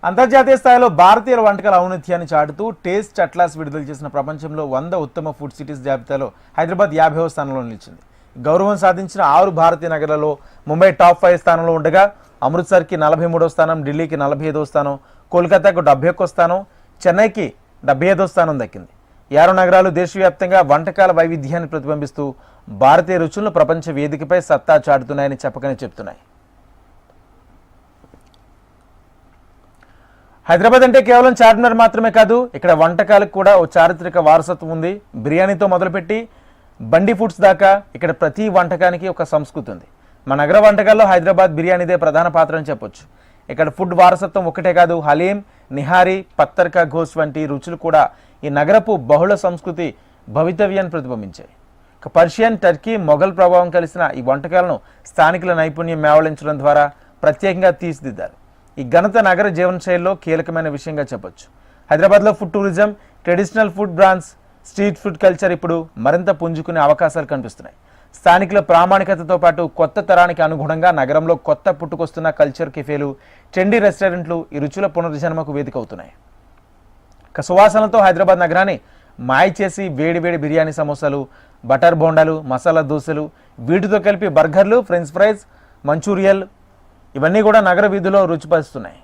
అంతర్జాతీయ స్థాయిలో భారతీయుల వంటకాల ఔన్నత్యాన్ని చాటుతూ టేస్ట్ అట్లాస్ విడుదల చేసిన ప్రపంచంలో 100 ఉత్తమ ఫుడ్ సిటీస్ జాబితాలో హైదరాబాద్ 50వ స్థానంలో నిలిచింది. గౌరవం సాధించిన 6 భారతీయ నగరాల్లో ముంబై టాప్ 5 స్థానంలో ఉండగా అమృత్సర్కి 43వ స్థానం, ఢిల్లీకి 45వ స్థానం, కోల్కతాకు 71వ స్థానం, చెన్నైకి 75వ స్థానం దక్కింది. 6 నగరాలు దేశవ్యాప్తంగా వంటకాల వైవిధ్యాన్ని ప్రతిబింబిస్తూ భారతీయ రుచులను ప్రపంచ వేదికపై సత్తా చాటుతున్నాయని చెప్పకనే చెప్తున్నాయి. హైదరాబాద్ అంటే కేవలం చార్మినార్ మాత్రమే కాదు, ఇక్కడ వంటకాలకు కూడా ఓ చారిత్రక వారసత్వం ఉంది. బిర్యానీతో మొదలుపెట్టి బండి ఫుడ్స్ దాకా ఇక్కడ ప్రతి వంటకానికి ఒక సంస్కృతి ఉంది. మన నగర వంటకాల్లో హైదరాబాద్ బిర్యానీదే ప్రధాన పాత్ర అని చెప్పొచ్చు. ఇక్కడ ఫుడ్ వారసత్వం ఒకటే కాదు, హలీం, నిహారీ, పత్తర్ కా ఘోష్ వంటి రుచులు కూడా ఈ నగరపు బహుళ సంస్కృతి భవితవ్యాన్ని ప్రతిబింబించాయి. పర్షియన్, టర్కీ, మొఘల్ ప్రభావం కలిసిన ఈ వంటకాలను స్థానికుల నైపుణ్యం మేళవించడం ద్వారా ప్రత్యేకంగా తీర్చిదిద్దారు. ఈ ఘనత నగర జీవనశైలిలో కీలకమైన విషయంగా చెప్పొచ్చు. హైదరాబాద్లో food tourism, traditional food brands, street food culture ఇప్పుడు మరింత పుంజుకునే అవకాశాలు కనిపిస్తున్నాయి. స్థానికుల ప్రామాణికతతో పాటు కొత్త తరానికి అనుగుణంగా నగరంలో కొత్త పుట్టుకొస్తున్న కల్చర్ కెఫేలు, ట్రెండీ రెస్టారెంట్లు ఈ రుచుల పునర్జన్మకు వేదిక అవుతున్నాయి. సువాసనలతో హైదరాబాద్ నగరాన్ని మాయ చేసి వేడివేడి బిర్యానీ సమోసాలు, బటర్ బోండాలు, మసాలా దోశలు, వీటితో కలిపి బర్గర్లు, ఫ్రెంచ్ ఫ్రైస్, మంచూరియల్ ఇవన్నీ కూడా నగర వీధుల్లో రుచిపరుస్తున్నాయి.